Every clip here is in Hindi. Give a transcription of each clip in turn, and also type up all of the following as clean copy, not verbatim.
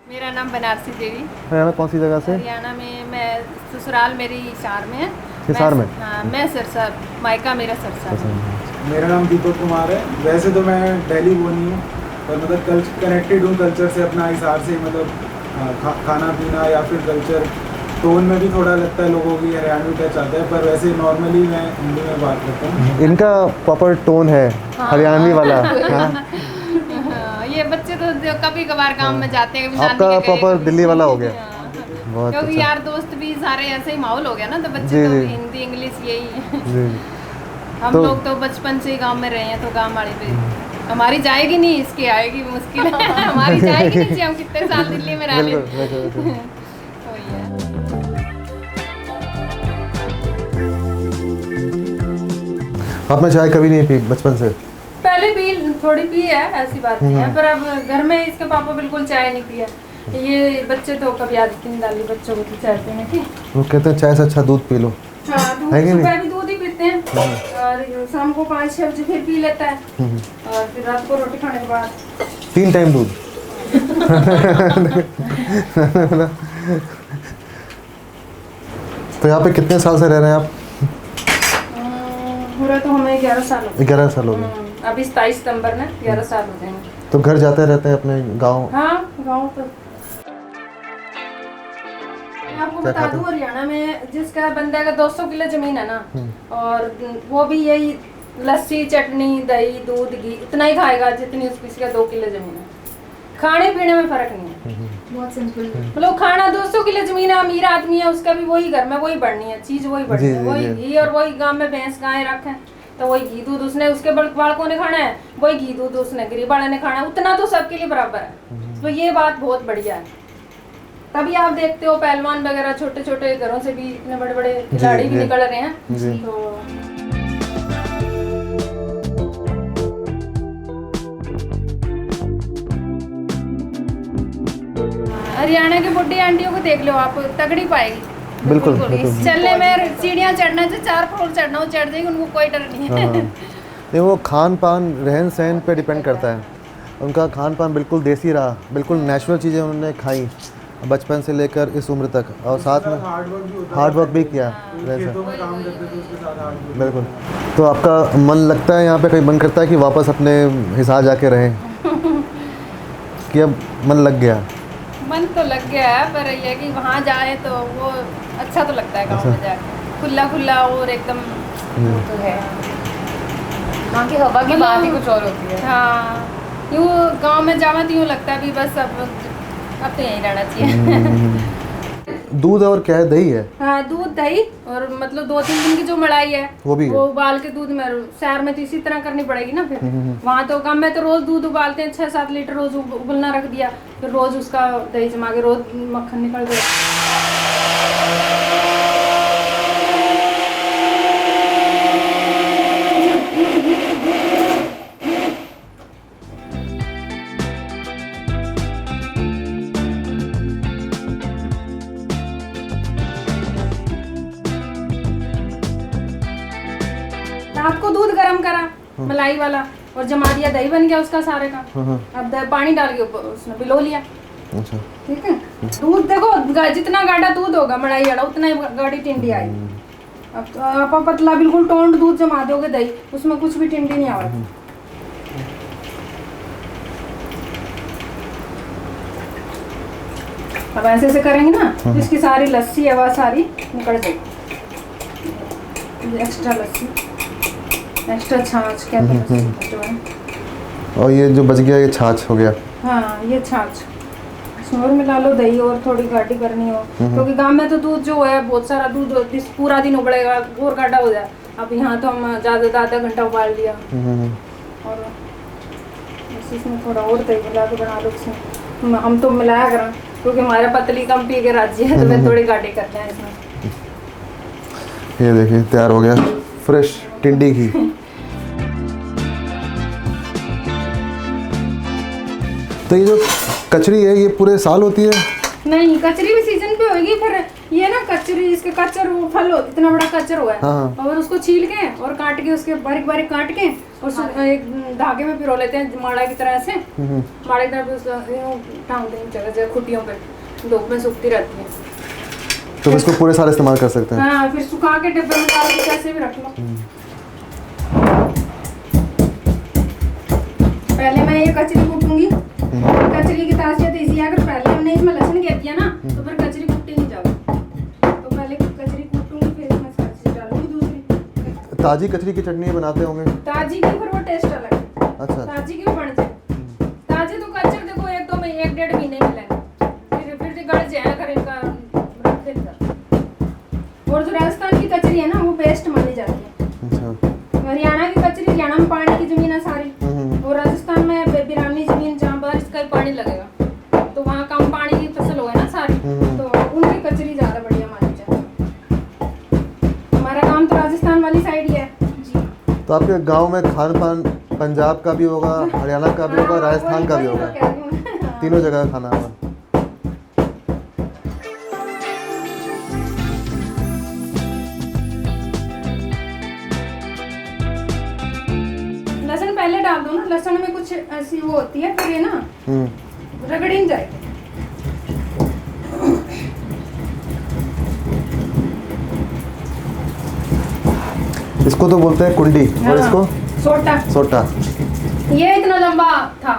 मेरा नाम बनारसी देवी। हरियाणा कौन सी जगह से? हरियाणा में मैं ससुराल मेरी हिसार में है। हिसार में? हाँ, मैं सिरसा, मायका मेरा सिरसा है। मेरा नाम दीपक कुमार है। वैसे तो मैं दिल्ली बोनी हूँ, पर मतलब कनेक्टेड हूँ कल्चर से अपना हिसार से। मतलब खाना पीना या फिर कल्चर टोन में भी थोड़ा लगता है लोगों की हरियाणवी टच आता है, पर वैसे नॉर्मली मैं हिंदी में बात करता हूँ। इनका प्रॉपर टोन है हरियाणवी वाला। हाँ। हाँ, ये बच्चे तो कभी कभार काम में जाते हैं। आपका प्रॉपर दिल्ली वाला हो गया। बहुत क्योंकि अच्छा। यार दोस्त भी सारे ऐसे ही माहौल हो गया ना, तो बच्चे जी, तो जी। हिंदी इंग्लिश यही जी। हम लोग तो बचपन से ही गांव में रहे हैं, तो गांव वाली पे हमारी जाएगी नहीं, इसकी आएगी मुश्किल है। हमारी जाएगी नहीं, हम कितने साल दिल्ली में रह बिल्कुल, लें। बिल्कुल, बिल्कुल। वही है। आपने चाय कभी नहीं पी बचपन से? पहले पी, थोड़ी पी है, ऐसी बात नहीं है, पर अब घर में इसके पापा बिल्कुल चाय नहीं पिया। ये बच्चे तो कभी आदत नहीं डाली बच्चों को तो चाय पीने की। वो कहते हैं चाय से अच्छा दूध पी लो। हाँ, दूध है कि नहीं? सुबह भी दूध ही पीते हैं और शाम को 5-6 बजे फिर पी लेता है और फिर रात को रोटी खाने के बाद 3 टाइम दूध। तो यहाँ पे कितने साल से रह रहे हैं आप? पूरा तो हमें 11 साल हो गए। 11 साल हो गए। अभी 27 सितंबर में 11 साल हो जाएंगे। तो घर जाते रहते हैं अपने गांव? हाँ, गाँव तो मैं आपको क्या बता खाते दूं, हरियाणा में जिसका बंदे का 200 किलो जमीन है ना, और वो भी यही लस्सी चटनी दही दूध घी इतना ही खाएगा जितनी उस किसी का 2 किलो जमीन है। खाने पीने में फर्क नहीं है, बहुत सिंपल। मतलब खाना 200 किलो जमीन है, अमीर आदमी है, उसका भी वही घर में वही बढ़नी है, चीज वही बढ़नी है, वही घी, और वही गांव में भैंस गाय रखे तो वही घी दूध उसने, उसके बालकों ने खाना है, वही घी दूध उसने गरीब वाले ने खाना है, उतना तो सबके लिए बराबर है। तो ये बात बहुत बढ़िया है। तभी आप देखते हो पहलवान वगैरह छोटे छोटे घरों से भी इतने बड़े बड़े खिलाड़ी भी निकल रहे हैं। तो हरियाणा की बुढ़ी आंटियों को देख लो आप, तगड़ी पाएगी। बिल्कुल, इस बिल्कुल। चलने में सीढ़ियाँ चढ़ना जो 4 फ्लोर चढ़ना, वो चढ़ जाएगी, उनको कोई डर नहीं है। नहीं, वो खान पान रहन सहन पे डिपेंड करता है। उनका खान पान बिल्कुल देसी रहा, बिल्कुल नेचुरल चीज़ें उन्होंने खाई बचपन से लेकर इस उम्र तक, और साथ में हार्ड वर्क भी किया। खेतों में काम करते थे, उसके साथ हार्ड वर्क। बिल्कुल। तो आपका मन लगता है यहाँ पे, कहीं मन करता है कि वापस अपने हिसार जाके रहें? कि अब मन लग गया? मन तो लग गया है, पर ये है कि वहाँ जाए तो वो अच्छा तो लगता है गाँव में जाके, खुला खुला और एकदम वो तो है। वहाँ की हवा की बात ही कुछ और होती है। हाँ, यूँ गांव में जावा तो यूँ लगता है भी बस अब तो यहीं रहना चाहिए। दूध और क्या है, दही है? हाँ, दूध दही और मतलब 2-3 दिन की जो मलाई है वो भी है? वो उबाल के दूध में, शहर में तो इसी तरह करनी पड़ेगी ना फिर। वहाँ तो गाँव में तो रोज दूध उबालते हैं, 6-7 लीटर रोज उबलना रख दिया, फिर रोज उसका दही जमा के रोज मक्खन निकल गया। रात को दूध गरम करा मलाई वाला और जमा दिया, दही बन गया उसका सारे का। अब पानी डाल के उसने भिगो लिया। अच्छा। ठीक है, दूध देखो जितना गाढ़ा दूध होगा मलाई वाला उतना ही गाढ़ी टिंडी आएगी। अब तो आप पतला बिल्कुल टोंड दूध जमा दोगे दही, उसमें कुछ भी टिंडी नहीं आएगी। अब ऐसे ऐसे करेंगे ना तो इसकी सारी लस्सी है वह सारी निकल जाएगी। एक्स्ट्रा लस्सी, एक्स्ट्रा छाछ कहते हैं जो है। और ये जो बच गया ये छाछ हो गया? हाँ, ये छाछ इसमें और मिला लो, दही और थोड़ी गाढ़ी करनी हो, क्योंकि गाँव में तो दूध जो है बहुत सारा दूध पूरा दिन उबलेगा और गाढ़ा हो जाए। अब यहाँ तो हम ज़्यादा आधा घंटा उबाल लिया और बस इसमें थोड़ा और दही मिला के बना लो। इसमें हम तो मिलाया करें क्योंकि हमारे पतली कम पी के राज्य है, तो मैं थोड़ी गाढ़ी करते हैं इसमें। ये देखिए तैयार हो गया फ्रेश टिंडी घी। तो ये जो कचरी है ये पूरे साल होती है? नहीं, कचरी भी सीजन पे होगी, फिर ये ना कचरी, इसके कचर वो फल हो, इतना बड़ा कचर हुआ है, हाँ। और उसको छील के और काट के, उसके बारीक बारीक काट के और एक धागे में पिरो लेते हैं माड़ा की तरह से, माड़ा की तरह टांग देंगे जगह जगह खुटियों पे, धूप में सूखती रहती है। तो इसको पूरे साल इस्तेमाल कर सकते हैं। हाँ, फिर सुखा के डिब्बे में डाल के कैसे भी रख लो। पहले मैं ये कचरी कूटूंगी। कचरी की तासीयत इसी है, अगर पहले हमने इसमें लहसुन घेर दिया ना तो फिर कचरी कुटी नहीं जाएगी। तो पहले कचरी कूटूंगी, फिर इसमें कचरी डालूंगी दूसरी। ताजी कचरी की चटनी बनाते होंगे? ताजी की फिर वो टेस्ट अलग है। अच्छा। ताजी की भी बन जाए। ताजी तो कचर देखो एक तो 1-1.5 महीने मिलेंगे, फिर गड़ जाए अगर इनका रख देता। और जो राजस्थान की कचरी है ना वो बेस्ट मानी जाती है। अच्छा। हरियाणा की कचरी, हरियाणा में पानी की जमीन है सारी, और राजस्थान में बिरानी जमीन जहाँ बारिश का ही पानी लगेगा, तो वहाँ कम पानी की फसल हो है ना सारी, तो उनकी कचरी ज्यादा बढ़िया मानी जाती है। हमारा काम तो राजस्थान वाली साइड ही है जी। तो आपके गांव में खान पान पंजाब का भी होगा, हरियाणा का भी होगा, राजस्थान का भी होगा, तीनों जगह का खाना होगा। लहसुन पहले डाल दो ना, लहसुन में कुछ ऐसी वो होती है, फिर ये ना रगड़ नहीं जाएगी। इसको तो बोलते हैं कुंडी, और इसको सोटा। सोटा। ये इतना लंबा था।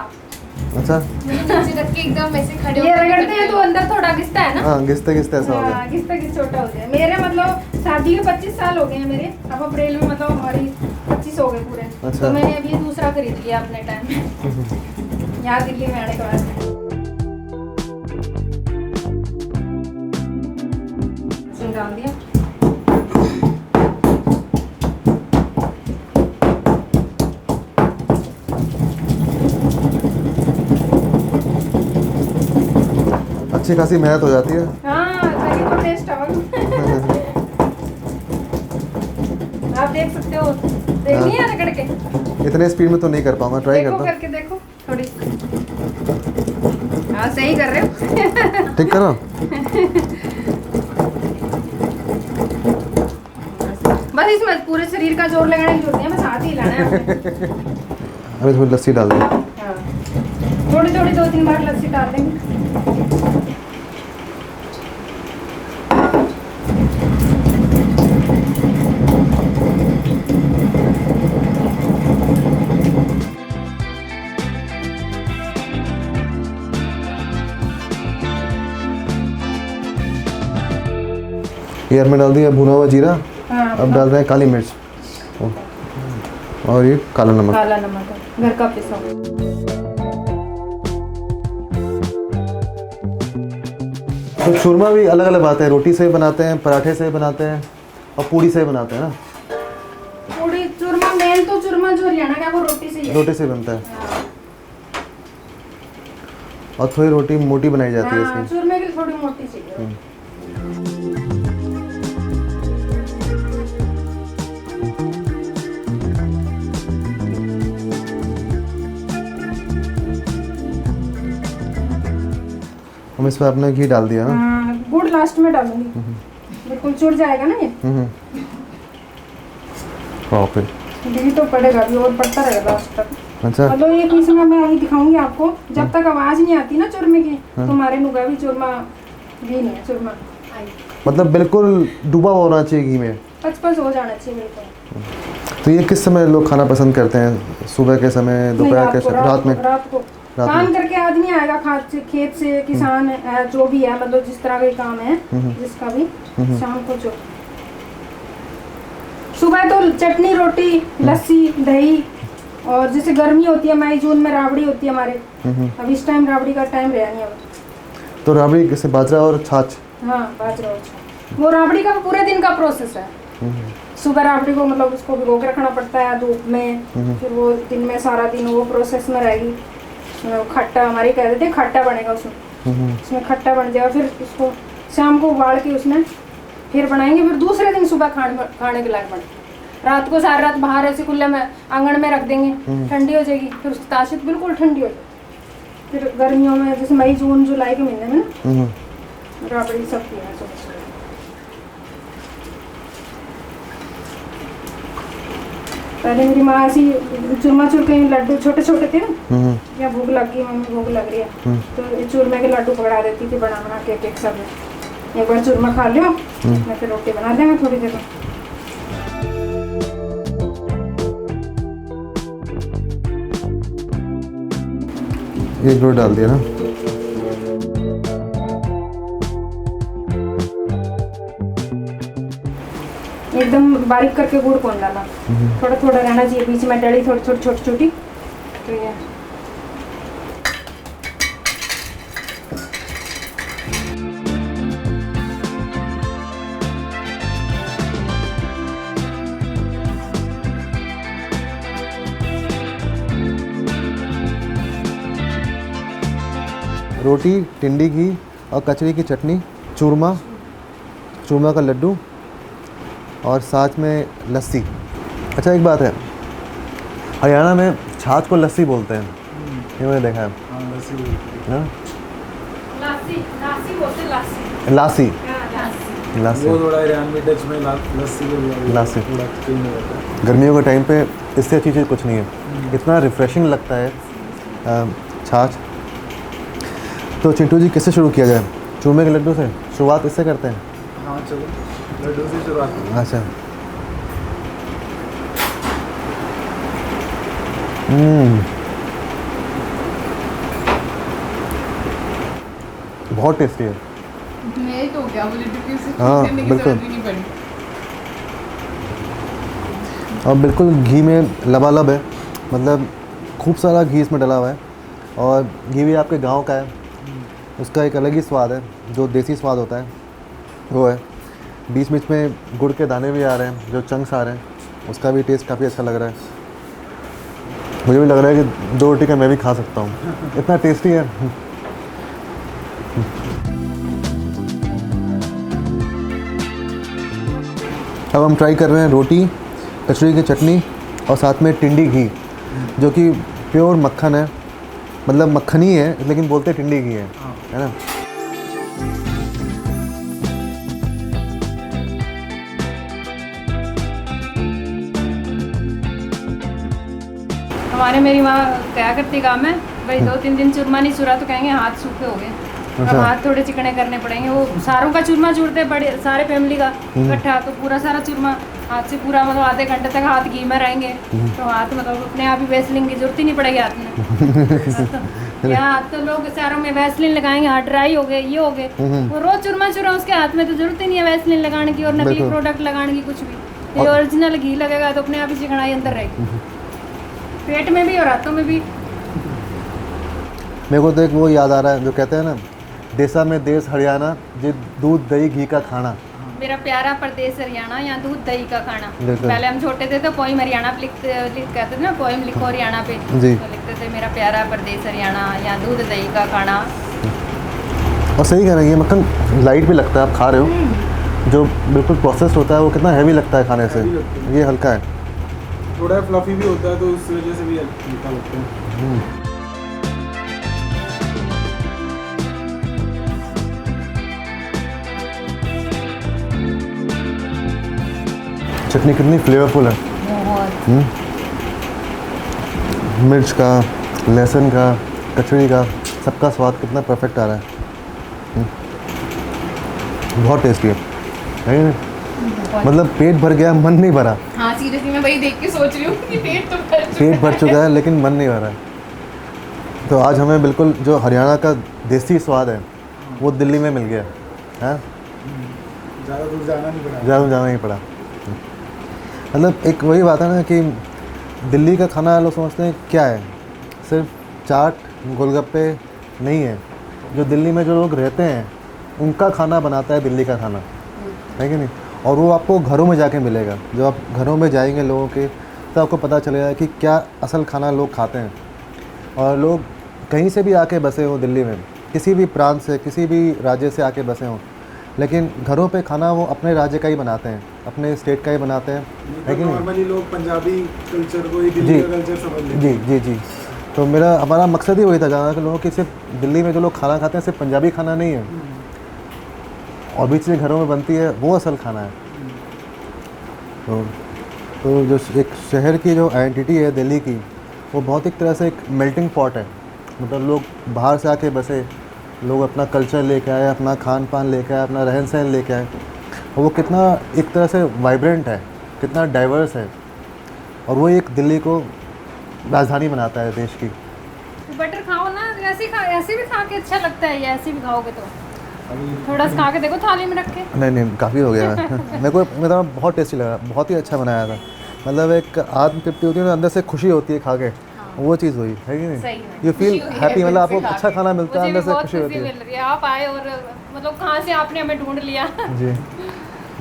अच्छा। नीचे रख के एकदम ऐसे खड़े ये होकर रगड़ते हैं तो अंदर थोड़ा घिसता है ना। हाँ, घिसते घिसते ऐसा हो गया। हाँ, घिसता घिस छोटा हो गया। मेरे मतलब शादी के 25 साल हो गए हैं मेरे, अब अप्रैल में मतलब हमारी 25 हो गए पूरे। अच्छा। तो मैंने अभी दूसरा खरीद लिया अपने टाइम में यहाँ दिल्ली में आने के बाद। डाल दिया। अच्छी खासी मेहनत हो जाती है। हाँ, तभी तो टेस्ट आएगा। आप देख सकते हो, देखनी है रगड़ के। इतने स्पीड में तो नहीं कर पाऊंगा, ट्राई देखो करता हूँ। करके देखो थोड़ी। हाँ, सही कर रहे हो। ठीक करो। बस इसमें पूरे शरीर का जोर लगाने की जरूरत नहीं है, बस हाथ ही हिलाना है आपने। अभी थोड़ी लस्सी डाल दो। हाँ, थोड़ी थोड़ी 2-3 बार लस्सी डाल देंगे। ये में डाल दिया भुना हुआ जीरा। हाँ, अब डाल रहे हैं काली मिर्च और ये काला नमक। काला नमक है, घर का पिसा। तो चूरमा भी अलग अलग बनाते हैं, रोटी से बनाते हैं, पराठे से बनाते हैं और पूड़ी से बनाते हैं ना। पूड़ी चूरमा, मेन तो चूरमा जो हरियाणा का वो रोटी से ही है। रोटी से बनता है। हाँ। और थोड़ी रोटी मोटी बनाई जाती है हाँ, इसकी। चूरमे की थोड़ी मोटी चाहिए। हम इसमें अपना घी डाल दिया ना। हाँ, गुड़ लास्ट में डालूंगी, बिल्कुल चुड़ जाएगा ना ये। फिर घी तो पड़ेगा भी और पड़ता रहेगा लास्ट तक। अच्छा। मतलब ये पीस में मैं अभी दिखाऊंगी आपको, जब तक आवाज नहीं आती ना चूरमे की, तुम्हारे नुगा भी चूरमा घी नहीं है, चूरमा मतलब बिल्कुल डूबा होना चाहिए घी में। पच हो जाना चाहिए बिल्कुल। तो ये किस समय लोग खाना पसंद करते हैं? सुबह के समय, दोपहर के समय, रात में? रात को काम करके आदमी आएगा खेत से, किसान है जो भी है, मतलब जिस तरह का काम है जिसका भी, शाम को जो सुबह तो चटनी रोटी लस्सी दही, और जैसे गर्मी होती है मई जून में राबड़ी होती है हमारे, अब इस टाइम राबड़ी का टाइम रहा नहीं अब। तो राबड़ी कैसे? बाजरा और छाछ? हाँ, बाजरा और छाछ। वो राबड़ी का पूरे दिन का प्रोसेस है। सुबह राबड़ी को मतलब उसको भिगो के रखना पड़ता है धूप में, फिर वो दिन में सारा दिन वो प्रोसेस में रहेगी। खट्टा हमारी कह देते खट्टा बनेगा उसमें खट्टा बन जाएगा, फिर उसको शाम को उबाल के उसमें फिर बनाएंगे, फिर दूसरे दिन सुबह खाने के लायक बने। रात को सारी रात बाहर ऐसे खुले में आंगन में रख देंगे, ठंडी हो जाएगी, फिर उसकी तासीर बिल्कुल ठंडी हो जाएगी। फिर गर्मियों में जैसे मई जून जुलाई के महीने में ना राबड़ी सब पीना चाहिए। पहले मेरी माँ ऐसी चूरमा चूर के लड्डू छोटे छोटे थे ना, हम्म। या भूख लग गई, मम्मी भूख लग रही है तो ये चूरमे के लड्डू पकड़ा देती थी बना बना के एक सब। एक बार चूरमा खा लियो मैं फिर रोटी बना देंगे थोड़ी देर में। एक रोटी डाल दिया ना। एकदम बारीक करके गुड़ कौन डाला, थोड़ा थोड़ा रहना चाहिए बीच में डली थोड़ी थोड़ी छोटी छोटी। तो ये रोटी, टिंडी घी और कचरी की चटनी, चूरमा, चूरमा का लड्डू और साथ में लस्सी। अच्छा एक बात है, हरियाणा में छाछ को लस्सी बोलते हैं, ये मैंने देखा है। हाँ लस्सी बोलते हाँ? लासी लासी बोलते हैं, लासी। लासी, हैं। लासी। वो थोड़ा हरियाणवी टच में लस्सी को लस्सी। थोड़ा चेंज हो जाता है। गर्मियों के टाइम पे इससे अच्छी चीज़ कुछ नहीं है, इतना रिफ़्रेशिंग लगता है छाछ। तो चिंटू जी किससे शुरू किया जाए? चूरमे के लड्डू से शुरुआत इससे करते हैं। हाँ चलो लड्डू से शुरुआत करें। अच्छा। बहुत टेस्टी है। मेरी तो क्या मुझे तो किसी हाँ, करने की बिल्कुल। जरूरत ही नहीं पड़ी। और बिल्कुल घी में लबालब है, मतलब खूब सारा घी इसमें डला हुआ है और घी भी आपके गांव का है, उसका एक अलग ही स्वाद है, जो देसी स्वाद होता है वो है। बीच बीच में गुड़ के दाने भी आ रहे हैं, जो चंक्स आ रहे हैं, उसका भी टेस्ट काफ़ी अच्छा लग रहा है। मुझे भी लग रहा है कि 2 रोटी का मैं भी खा सकता हूँ, इतना टेस्टी है। अब हम ट्राई कर रहे हैं रोटी, कचौड़ी की चटनी और साथ में टिंडी घी, जो कि प्योर मक्खन है, मतलब मक्खन ही है लेकिन बोलते टिंडी घी है ना। हमारे मेरी माँ क्या करती काम है भाई, 2-3 दिन चूरमा नहीं चूरा तो कहेंगे हाथ सूखे हो गए, अब अच्छा। हाथ थोड़े चिकने करने पड़ेंगे। वो सारों का चूरमा चूरते बड़े सारे फैमिली का इकट्ठा, तो पूरा सारा चूरमा हाथ से पूरा मतलब आधे घंटे तक हाथ घी में रहेंगे तो हाथ मतलब अपने आप ही वैसलीन की जरूरत ही नहीं पड़ेगी हाथ में। यहाँ हाथ तो लोग सारों में वैसलीन लगाएंगे, हाथ ड्राई हो गए, ये हो गए, वो रोज चूरमा चूरा उसके हाथ में तो जरूरत ही नहीं है वैसलीन लगाने की और नकली बिल्कुल। प्रोडक्ट लगाने की कुछ भी। ये ओरिजिनल घी लगेगा तो अपने आप ही चिकनाई अंदर रहेगी, पेट में भी और हाथों में भी। मेरे को तो एक वो याद आ रहा है जो कहते हैं ना, देसा में देश हरियाणा, जे दूध दही घी का खाना। मेरा प्यारा प्रदेश हरियाणा, यहाँ दूध दही का खाना। बिल्कुल। पहले हम छोटे थे तो पोइम हरियाणा पे कहते थे ना, पोइम लिखो हरियाणा पे, जी। तो लिखते थे मेरा प्यारा प्रदेश हरियाणा, यहाँ दूध दही का खाना। और सही कह रहे हैं, ये मक्खन लाइट भी लगता है, आप खा रहे हो, जो बिल्कुल प्रोसेस्ड होता है वो कितना हैवी लगता है खाने से, हैवी लगता है। ये हल्का है। थोड़ा फ्लफी भी होता है तो उस वजह से भी हल्का लगता है। चटनी कितनी फ्लेवरफुल है, बहुत। मिर्च का, लहसुन का, कचौड़ी का, सबका स्वाद कितना परफेक्ट आ रहा है। बहुत टेस्टी है कि नहीं? मतलब पेट भर गया, मन नहीं भरा। हाँ सीरियसली मैं वही देख के सोच रही हूँ कि पेट तो भर चुका पेट भर चुका है लेकिन मन नहीं भरा। तो आज हमें बिल्कुल जो हरियाणा का देसी स्वाद है वो दिल्ली में मिल गया है, ज़्यादा दूर जाना नहीं पड़ा। ज़्यादा जाना नहीं पड़ा। मतलब एक वही बात है ना कि दिल्ली का खाना लोग समझते हैं क्या है, सिर्फ चाट गोलगप्पे नहीं है। जो दिल्ली में जो लोग रहते हैं उनका खाना बनाता है दिल्ली का खाना, है कि नहीं? और वो आपको घरों में जाके मिलेगा। जब आप घरों में जाएंगे लोगों के, तो आपको पता चलेगा कि क्या असल खाना लोग खाते हैं। और लोग कहीं से भी आके बसे हो दिल्ली में, किसी भी प्रांत से, किसी भी राज्य से आके बसे हों, लेकिन घरों पे खाना वो अपने राज्य का ही बनाते हैं, अपने स्टेट का ही बनाते हैं, है कि नहीं? नॉर्मली लोग पंजाबी कल्चर को ही दिल्ली का कल्चर समझ लेते जी हैं। जी जी। तो हमारा मकसद ही वही था जानना कि लोगों की सिर्फ दिल्ली में जो लोग खाना खाते हैं सिर्फ पंजाबी खाना नहीं है, और भी चीज़ें घरों में बनती है, वो असल खाना है। तो तो जो एक शहर की जो आइडेंटिटी है दिल्ली की, वो बहुत एक तरह से एक मेल्टिंग पॉट है। मतलब लोग बाहर से आके बसे, लोग अपना कल्चर लेके आए, अपना खान पान लेके आए, अपना रहन सहन लेके आए, और वो कितना एक तरह से वाइब्रेंट है, कितना डाइवर्स है, और वो एक दिल्ली को राजधानी बनाता है देश की। बटर खाओ ना, ऐसे भी खा के अच्छा लगता है, ये ऐसे भी खाओगे तो थोड़ा सा खा के देखो थाली में रख के। नहीं काफ़ी हो गया मेरे को मतलब बहुत टेस्टी लगा, बहुत ही अच्छा बनाया था। मतलब एक आत्म तृप्ति होती है ना, अंदर से खुशी होती है खा के, वो चीज़ हुई है कि नहीं? यू फील हैप्पी, मतलब आपको अच्छा खाना मिलता है, अंदर से खुशी होती है। आप आए और मतलब कहाँ से आपने हमें ढूंढ लिया। जी,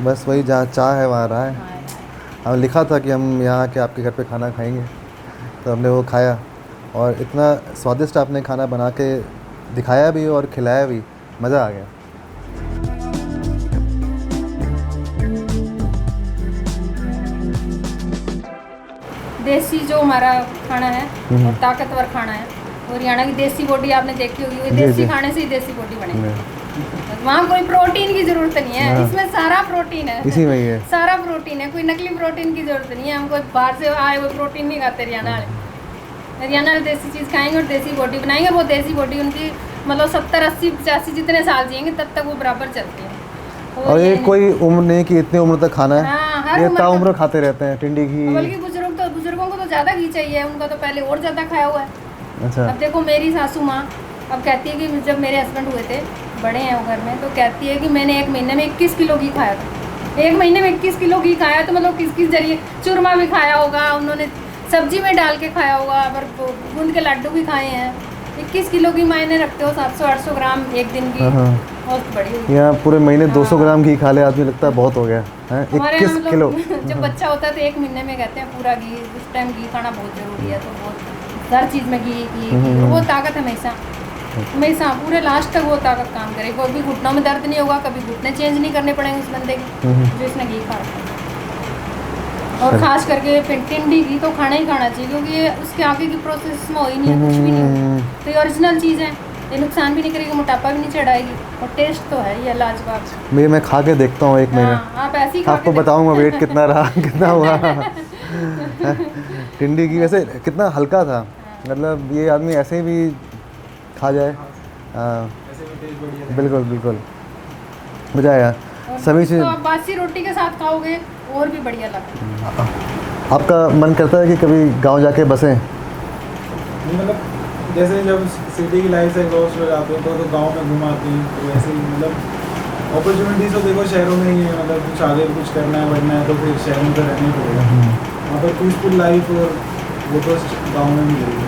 बस वही जहाँ चाह है वहाँ रहा है। हम लिखा था कि हम यहाँ के आपके घर पे खाना खाएंगे, तो हमने वो खाया, और इतना स्वादिष्ट आपने खाना बना के दिखाया भी और खिलाया भी, मज़ा आ गया। देसी जो हमारा खाना है और ताकतवर खाना है, और हरियाणा की देसी बोटी आपने देखी होगी, वो देसी खाने से ही देसी बोटी बनेगी। वहाँ कोई प्रोटीन की जरूरत नहीं है, इसमें सारा प्रोटीन है, इसी में ही है, सारा प्रोटीन है, कोई नकली प्रोटीन की जरूरत नहीं है। हम कोई बाहर से आए हुए प्रोटीन नहीं खाते। हरियाणा वाले देसी चीज़ खाएंगे और देसी बोटी बनाएंगे। वो देसी बोटी उनकी मतलब 70, 80, 85 जितने साल जिएंगे तब तक वो बराबर चलती है। और ये कोई उम्र नहीं कि इतनी उम्र तक खाना है। हाँ, ये ताउम्र खाते रहते हैं टिंडी घी। बल्कि बुजुर्गों को तो ज़्यादा घी चाहिए, उनका तो पहले और ज़्यादा खाया हुआ है। अच्छा। अब देखो मेरी सासू माँ अब कहती है कि जब मेरे हस्बैंड हुए थे, बड़े हैं वो घर में, तो कहती है कि मैंने 1 महीने में 21 किलो घी खाया था। 1 महीने में 21 किलो घी खाया, तो मतलब किस जरिए चूरमा भी खाया होगा उन्होंने, सब्जी में डाल के खाया होगा, पर गूंद के लड्डू भी खाए हैं। 21 किलो की मायने रखते हो, 700-800 ग्राम एक दिन की, बहुत बड़ी। यहाँ पूरे महीने 200 ग्राम घी खा ले आदमी, लगता है बहुत हो गया है। 21 किलो जब बच्चा होता है तो 1 महीने में कहते हैं पूरा घी, उस टाइम घी खाना बहुत ज़रूरी है। तो बहुत हर चीज़ में घी, वो ताकत हमेशा पूरे लास्ट तक वो ताकत काम करेगी। कभी घुटनों में दर्द नहीं होगा, कभी घुटने चेंज नहीं करने पड़ेंगे उस बंदे के जो इसने घी खा रखा है। और खास करके टिंडी घी तो खाना ही खाना चाहिए, क्योंकि ये उसके आगे की प्रोसेस में हो ही नहीं है, कुछ भी नहीं है। तो ये ओरिजिनल चीज़ है, ये नुकसान भी नहीं करेगी, मोटापा भी नहीं चढ़ाएगी, और टेस्ट तो है ये लाजवाब। मैं खा के देखता हूँ 1 महीने, आप ऐसे ही आपको बताऊँगा वेट कितना रहा, कितना हुआ। टिंडी घी वैसे कितना हल्का था, मतलब ये आदमी ऐसे भी खा जाए। बिल्कुल बिल्कुल, मज़ा आया। सभी चीज़ आप बासी रोटी के साथ खाओगे और भी बढ़िया लगता है। आपका मन करता है कि कभी गांव जाके बसें? मतलब जैसे जब सिटी की लाइफ से एग्जॉस्ट हो जाते हो तो गांव में घुमाते हैं, तो वैसे ही मतलब अपॉर्चुनिटीज़ तो देखो शहरों में ही है। मतलब कुछ आगे कुछ करना है बढ़ना है तो फिर शहर में तो रहना ही पड़ेगा। वहाँ पर पीसफुल लाइफ और वो तो गाँव में मिलेगी।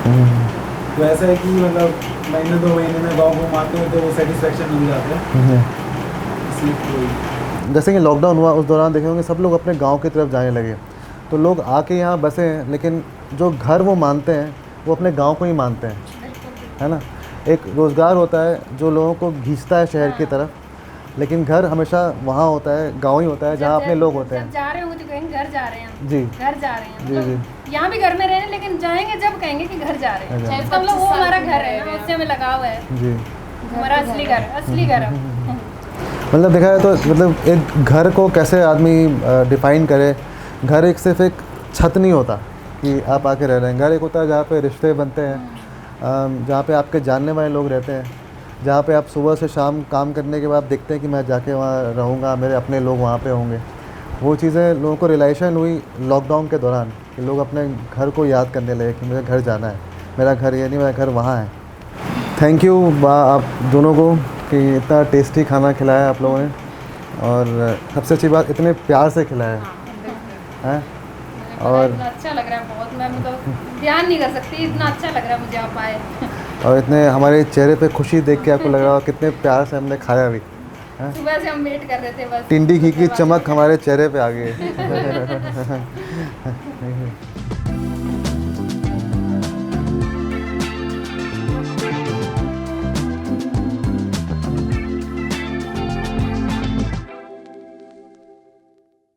तो ऐसा है कि मतलब महीने 2 महीने में गाँव घुमाते हैं तो वो सेटिस्फेक्शन मिल जाता है। जैसे कि लॉकडाउन हुआ उस दौरान देखे होंगे सब लोग अपने गांव की तरफ जाने लगे, तो लोग आके यहाँ बसे हैं, लेकिन जो घर वो मानते हैं वो अपने गांव को ही मानते हैं, है ना। एक रोज़गार होता है जो लोगों को खींचता है शहर की तरफ, लेकिन घर हमेशा वहाँ होता है, गांव ही होता है जहाँ अपने लोग होते हैं। जा रहे होंगे तो कहेंगे घर जा रहे हैं, जी घर जा रहे हैं, जी जी। यहाँ भी घर में रहे, लेकिन जाएंगे जब कहेंगे कि घर जा रहे हैं। इसका मतलब वो हमारा घर है ना, उससे हमें लगाव है जी, हमारा असली घर है। मतलब देखा है तो मतलब एक घर को कैसे आदमी डिफ़ाइन करे। घर एक सिर्फ एक छत नहीं होता कि आप आके रह रहे हैं। घर एक होता है जहाँ पे रिश्ते बनते हैं, जहाँ पे आपके जानने वाले लोग रहते हैं, जहाँ पे आप सुबह से शाम काम करने के बाद देखते हैं कि मैं जाके वहाँ रहूँगा, मेरे अपने लोग वहाँ पे होंगे। वो चीज़ें लोगों को रियलाइजेशन हुई लॉकडाउन के दौरान कि लोग अपने घर को याद करने लगे कि मुझे घर जाना है, मेरा घर ये नहीं, मेरा घर वहाँ है। थैंक यू आप दोनों को कि इतना टेस्टी खाना खिलाया आप लोगों ने, और सबसे अच्छी बात इतने प्यार से खिलाया है। और अच्छा लग रहा है बहुत, मैं मतलब ध्यान नहीं कर सकती, इतना अच्छा लग रहा है मुझे आप आए। और इतने हमारे चेहरे पे खुशी देख के आपको लग रहा हो कितने प्यार से हमने खाया भी। सुबह से हम वेट कर रहे थे बस। टिंडी घी की चमक हमारे चेहरे पे आ गई है।